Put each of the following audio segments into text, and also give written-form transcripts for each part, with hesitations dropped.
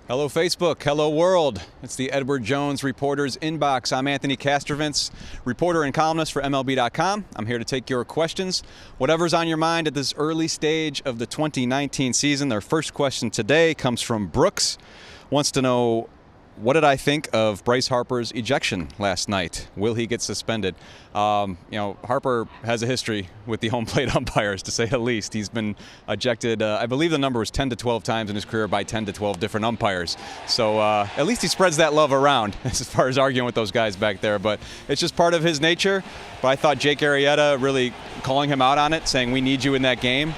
Hello Facebook, hello world. It's the Edward Jones Reporter's Inbox. I'm Anthony Castrovince, reporter and columnist for MLB.com. I'm here to take your questions, whatever's on your mind at this early stage of the 2019 season. Their first question today comes from Brooks. Wants to know, what did I think of Bryce Harper's ejection last night? Will he get suspended? Harper has a history with the home plate umpires, to say the least. He's been ejected, I believe the number was 10 to 12 times in his career by 10 to 12 different umpires. So at least he spreads that love around as far as arguing with those guys back there. But it's just part of his nature. But I thought Jake Arrieta really calling him out on it, saying we need you in that game.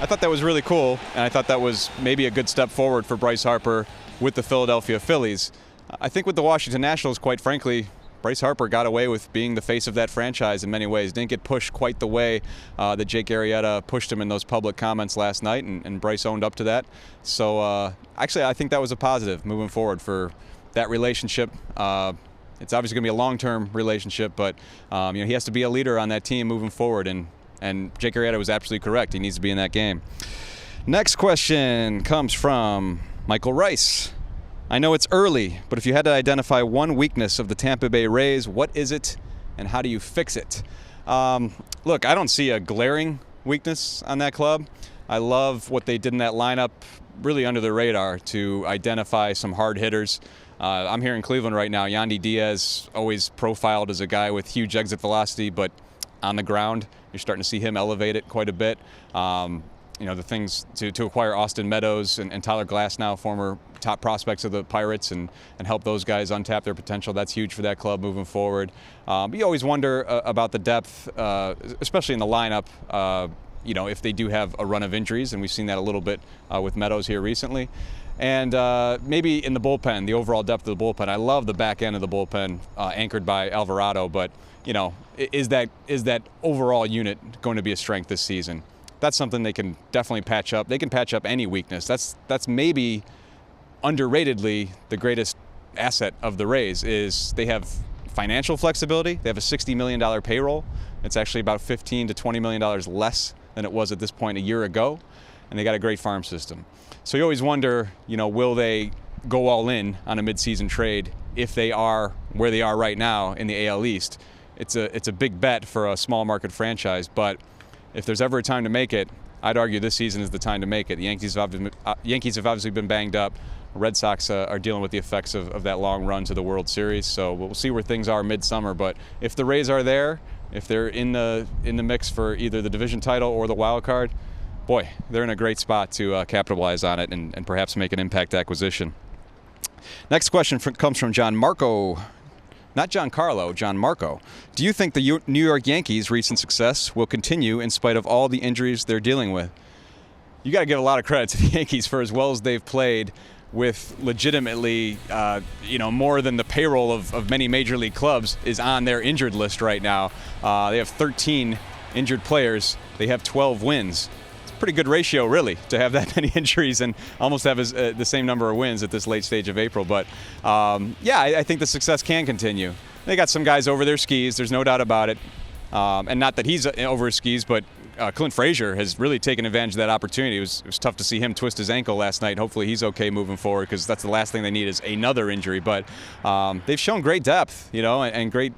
I thought that was really cool, and I thought that was maybe a good step forward for Bryce Harper with the Philadelphia Phillies. I think with the Washington Nationals, quite frankly, Bryce Harper got away with being the face of that franchise in many ways. Didn't get pushed quite the way that Jake Arrieta pushed him in those public comments last night, and Bryce owned up to that. So actually, I think that was a positive moving forward for that relationship. It's obviously going to be a long-term relationship, but he has to be a leader on that team moving forward, and Jake Arrieta was absolutely correct. He needs to be in that game. Next question comes from Michael Rice. I know it's early, but if you had to identify one weakness of the Tampa Bay Rays, what is it, and how do you fix it? Look, I don't see a glaring weakness on that club. I love what they did in that lineup, really under the radar, to identify some hard hitters. I'm here in Cleveland right now. Yandy Diaz, always profiled as a guy with huge exit velocity, but on the ground, you're starting to see him elevate it quite a bit. The things to acquire Austin Meadows and Tyler Glasnow, former top prospects of the Pirates, and help those guys untap their potential. That's huge for that club moving forward. But you always wonder about the depth, especially in the lineup, if they do have a run of injuries, and we've seen that a little bit with Meadows here recently. And maybe in the bullpen, the overall depth of the bullpen. I love the back end of the bullpen anchored by Alvarado, but is that overall unit going to be a strength this season? That's something they can definitely patch up. They can patch up any weakness. That's maybe underratedly the greatest asset of the Rays is they have financial flexibility. They have a $60 million payroll. It's actually about $15 to $20 million less than it was at this point a year ago. And they got a great farm system. So you always wonder, will they go all in on a midseason trade if they are where they are right now in the AL East? It's a big bet for a small market franchise, but if there's ever a time to make it, I'd argue this season is the time to make it. The Yankees have obviously been banged up. Red Sox are dealing with the effects of that long run to the World Series, so we'll see where things are midsummer. But if the Rays are there, if they're in the mix for either the division title or the wild card, boy, they're in a great spot to capitalize on it and perhaps make an impact acquisition. Next question comes from John Marco. Not John Carlo, John Marco. Do you think the New York Yankees' recent success will continue in spite of all the injuries they're dealing with? You got to give a lot of credit to the Yankees for as well as they've played with legitimately, more than the payroll of many major league clubs is on their injured list right now. They have 13 injured players. They have 12 wins. Pretty good ratio, really, to have that many injuries and almost have the same number of wins at this late stage of April. But I think the success can continue. They got some guys over their skis. There's no doubt about it. And not that he's over his skis, but Clint Frazier has really taken advantage of that opportunity. It was tough to see him twist his ankle last night. Hopefully he's okay moving forward, because that's the last thing they need is another injury. But they've shown great depth, and great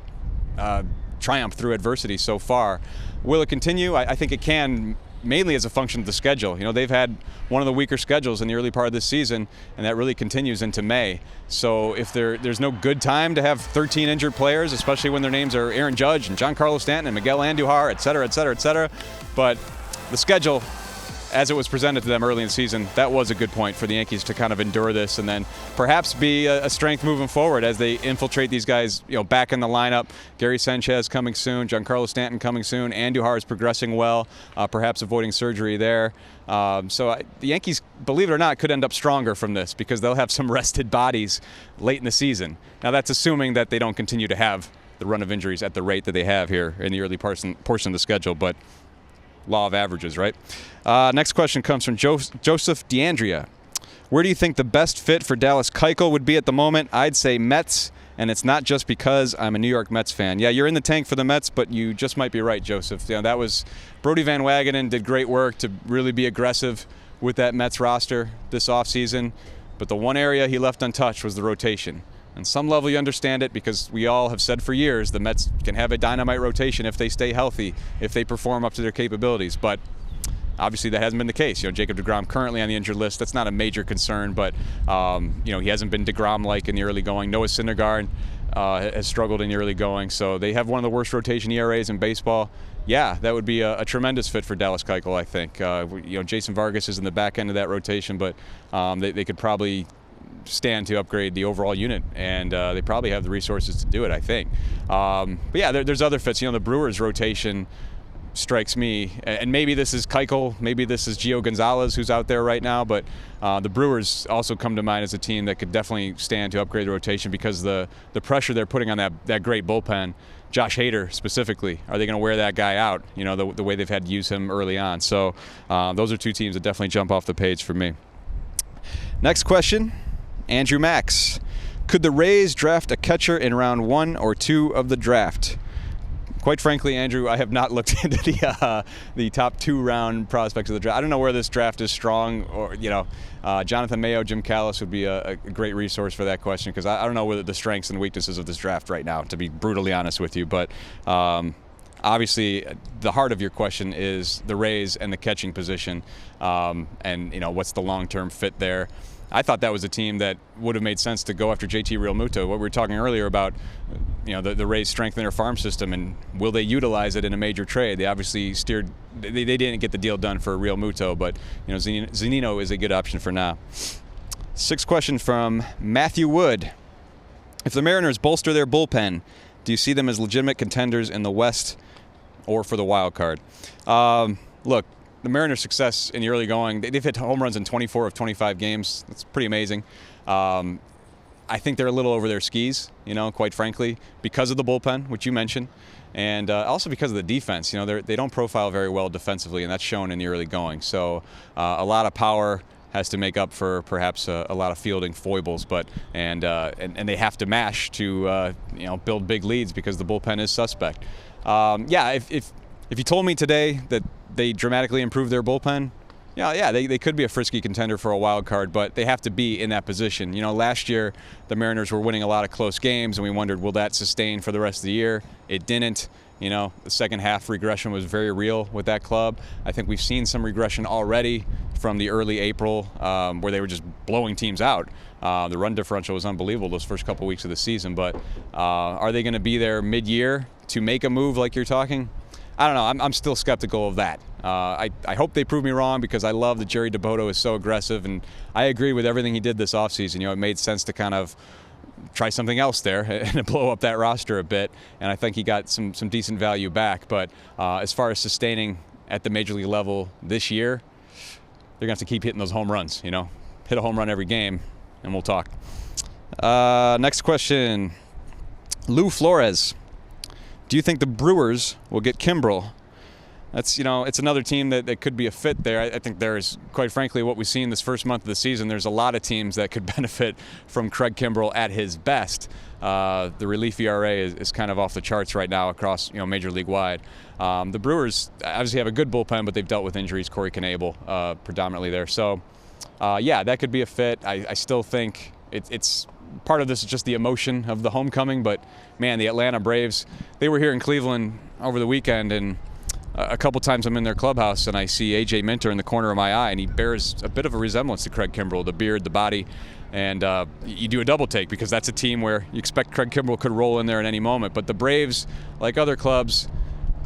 triumph through adversity so far. Will it continue? I think it can, mainly as a function of the schedule. They've had one of the weaker schedules in the early part of this season, and that really continues into May. So if there's no good time to have 13 injured players, especially when their names are Aaron Judge and Giancarlo Stanton and Miguel Andujar, et cetera, et cetera, et cetera. But the schedule, as it was presented to them early in the season, that was a good point for the Yankees to kind of endure this and then perhaps be a strength moving forward as they infiltrate these guys, back in the lineup. Gary Sanchez coming soon, Giancarlo Stanton coming soon, Andujar is progressing well, perhaps avoiding surgery there. The Yankees, believe it or not, could end up stronger from this because they'll have some rested bodies late in the season. Now that's assuming that they don't continue to have the run of injuries at the rate that they have here in the early portion of the schedule, but law of averages, right? Next question comes from Joseph DeAndrea. Where do you think the best fit for Dallas Keuchel would be at the moment? I'd say Mets, and it's not just because I'm a New York Mets fan. Yeah, you're in the tank for the Mets, but you just might be right, Joseph. That was Brodie Van Wagenen did great work to really be aggressive with that Mets roster this offseason. But the one area he left untouched was the rotation. On some level, you understand it because we all have said for years the Mets can have a dynamite rotation if they stay healthy, if they perform up to their capabilities. But obviously, that hasn't been the case. Jacob deGrom currently on the injured list. That's not a major concern, but he hasn't been deGrom-like in the early going. Noah Syndergaard has struggled in the early going, so they have one of the worst rotation ERAs in baseball. Yeah, that would be a tremendous fit for Dallas Keuchel, I think. Jason Vargas is in the back end of that rotation, but they could probably stand to upgrade the overall unit, and they probably have the resources to do it, I think. But yeah, there's other fits. The Brewers rotation strikes me, and maybe this is Keuchel, maybe this is Gio Gonzalez who's out there right now, but the Brewers also come to mind as a team that could definitely stand to upgrade the rotation because the pressure they're putting on that great bullpen. Josh Hader specifically, are they going to wear that guy out, the way they've had to use him early on? So those are two teams that definitely jump off the page for me. Next question, Andrew Max. Could the Rays draft a catcher in round 1 or 2 of the draft? Quite frankly, Andrew, I have not looked into the top 2 round prospects of the draft. I don't know where this draft is strong, or Jonathan Mayo, Jim Callis would be a great resource for that question because I don't know what the strengths and weaknesses of this draft right now, to be brutally honest with you. But obviously, the heart of your question is the Rays and the catching position, and what's the long-term fit there. I thought that was a team that would have made sense to go after JT Realmuto. What we were talking earlier about, the Rays strengthen their farm system, and will they utilize it in a major trade? They obviously steered. They didn't get the deal done for Realmuto, but Zunino is a good option for now. 6th question from Matthew Wood. If the Mariners bolster their bullpen, do you see them as legitimate contenders in the West or for the wild card? Look. The Mariners' success in the early going, they've hit home runs in 24 of 25 games. That's pretty amazing. I think they're a little over their skis, quite frankly, because of the bullpen, which you mentioned, and also because of the defense. They don't profile very well defensively, and that's shown in the early going. So a lot of power has to make up for perhaps a lot of fielding foibles, and they have to mash to build big leads because the bullpen is suspect. If you told me today that they dramatically improved their bullpen, they could be a frisky contender for a wild card, but they have to be in that position. Last year the Mariners were winning a lot of close games, and we wondered, will that sustain for the rest of the year? It didn't. The second half regression was very real with that club. I think we've seen some regression already from the early April where they were just blowing teams out. The run differential was unbelievable those first couple weeks of the season, but are they going to be there mid-year to make a move like you're talking? I don't know. I'm still skeptical of that. I hope they prove me wrong because I love that Jerry DiBoto is so aggressive, and I agree with everything he did this offseason. It made sense to kind of try something else there and blow up that roster a bit, and I think he got some decent value back. But as far as sustaining at the major league level this year, they're going to have to keep hitting those home runs. Hit a home run every game, and we'll talk. Next question, Lou Flores. Do you think the Brewers will get Kimbrel? That's, it's another team that could be a fit there. I think there's, quite frankly, what we've seen this first month of the season, there's a lot of teams that could benefit from Craig Kimbrel at his best. The relief ERA is kind of off the charts right now across, major league wide. The Brewers obviously have a good bullpen, but they've dealt with injuries. Corey Knebel predominantly there. So, that could be a fit. I still think it's part of this is just the emotion of the homecoming, but man, the Atlanta Braves, they were here in Cleveland over the weekend, and a couple times I'm in their clubhouse and I see A.J. Minter in the corner of my eye, and he bears a bit of a resemblance to Craig Kimbrel, the beard, the body, and you do a double take because that's a team where you expect Craig Kimbrel could roll in there at any moment. But the Braves, like other clubs,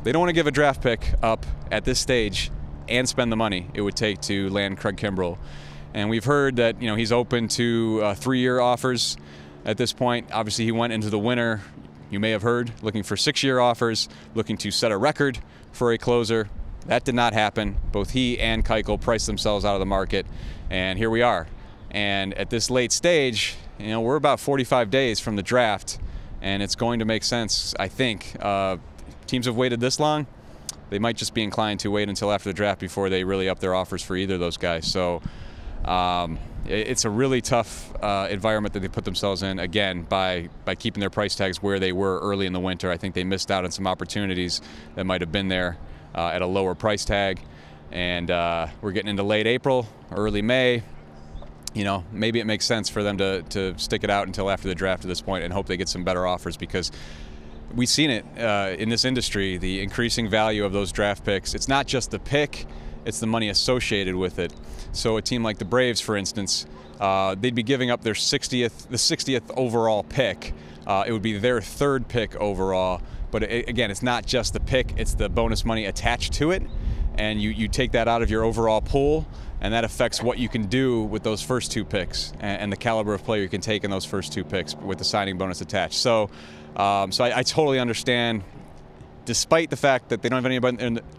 they don't want to give a draft pick up at this stage and spend the money it would take to land Craig Kimbrel. And we've heard that he's open to 3-year offers at this point. Obviously, he went into the winter, you may have heard, looking for 6-year offers, looking to set a record for a closer. That did not happen. Both he and Keuchel priced themselves out of the market, and here we are. And at this late stage, we're about 45 days from the draft, and it's going to make sense, I think. Teams have waited this long. They might just be inclined to wait until after the draft before they really up their offers for either of those guys. So it's a really tough environment that they put themselves in, again, by keeping their price tags where they were early in the winter. I think they missed out on some opportunities that might have been there at a lower price tag. And we're getting into late April, early May. maybe it makes sense for them to stick it out until after the draft at this point and hope they get some better offers, because we've seen it in this industry, the increasing value of those draft picks. It's not just the pick, it's the money associated with it. So a team like the Braves, for instance, they'd be giving up their 60th overall pick. It would be their third pick overall. But again, it's not just the pick, it's the bonus money attached to it. And you take that out of your overall pool, and that affects what you can do with those first two picks and the caliber of player you can take in those first two picks with the signing bonus attached. So I totally understand, despite the fact that they don't have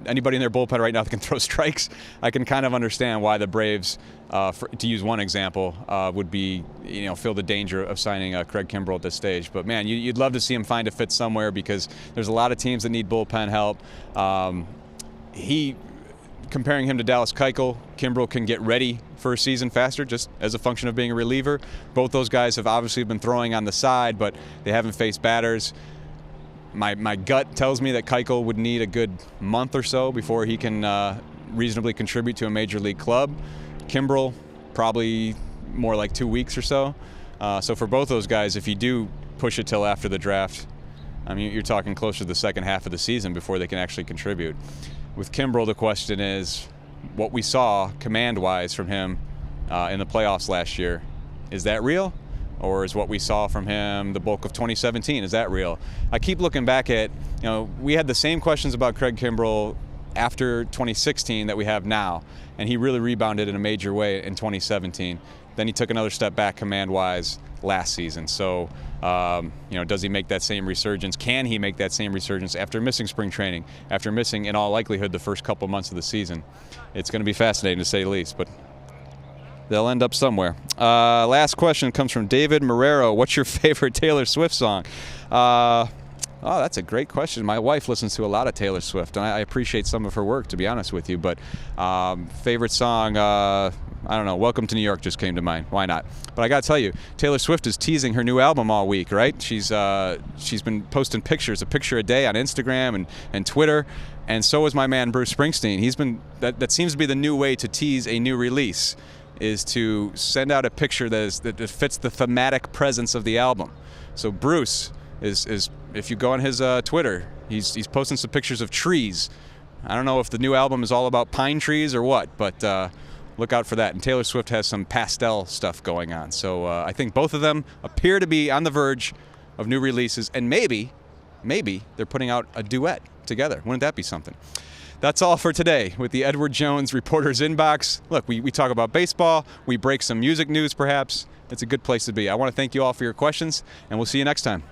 anybody in their bullpen right now that can throw strikes, I can kind of understand why the Braves, to use one example, would be, feel the danger of signing Craig Kimbrel at this stage. But man, you'd love to see him find a fit somewhere, because there's a lot of teams that need bullpen help. Comparing him to Dallas Keuchel, Kimbrel can get ready for a season faster just as a function of being a reliever. Both those guys have obviously been throwing on the side, but they haven't faced batters. My gut tells me that Keuchel would need a good month or so before he can reasonably contribute to a major league club. Kimbrel, probably more like 2 weeks or so. So for both those guys, if you do push it till after the draft, I mean, you're talking closer to the second half of the season before they can actually contribute. With Kimbrel, the question is, what we saw command-wise from him in the playoffs last year, is that real? Or is what we saw from him the bulk of 2017, is that real? I keep looking back at, we had the same questions about Craig Kimbrel after 2016 that we have now, and he really rebounded in a major way in 2017. Then he took another step back command-wise last season. So, does he make that same resurgence? Can he make that same resurgence after missing spring training, after missing, in all likelihood, the first couple months of the season? It's going to be fascinating, to say the least, but they'll end up somewhere. Last question comes from David Marrero. What's your favorite Taylor Swift song? Oh, that's a great question. My wife listens to a lot of Taylor Swift, and I appreciate some of her work, to be honest with you. But favorite song, I don't know, Welcome to New York just came to mind. Why not? But I got to tell you, Taylor Swift is teasing her new album all week, right? She's been posting pictures, a picture a day on Instagram and Twitter. And so is my man Bruce Springsteen. That seems to be the new way to tease a new release, is to send out a picture that fits the thematic presence of the album. So Bruce is if you go on his Twitter, he's posting some pictures of trees. I don't know if the new album is all about pine trees or what, but look out for that. And Taylor Swift has some pastel stuff going on. So I think both of them appear to be on the verge of new releases, and maybe they're putting out a duet together. Wouldn't that be something? That's all for today with the Edward Jones Reporter's Inbox. Look, we talk about baseball, we break some music news perhaps. It's a good place to be. I want to thank you all for your questions, and we'll see you next time.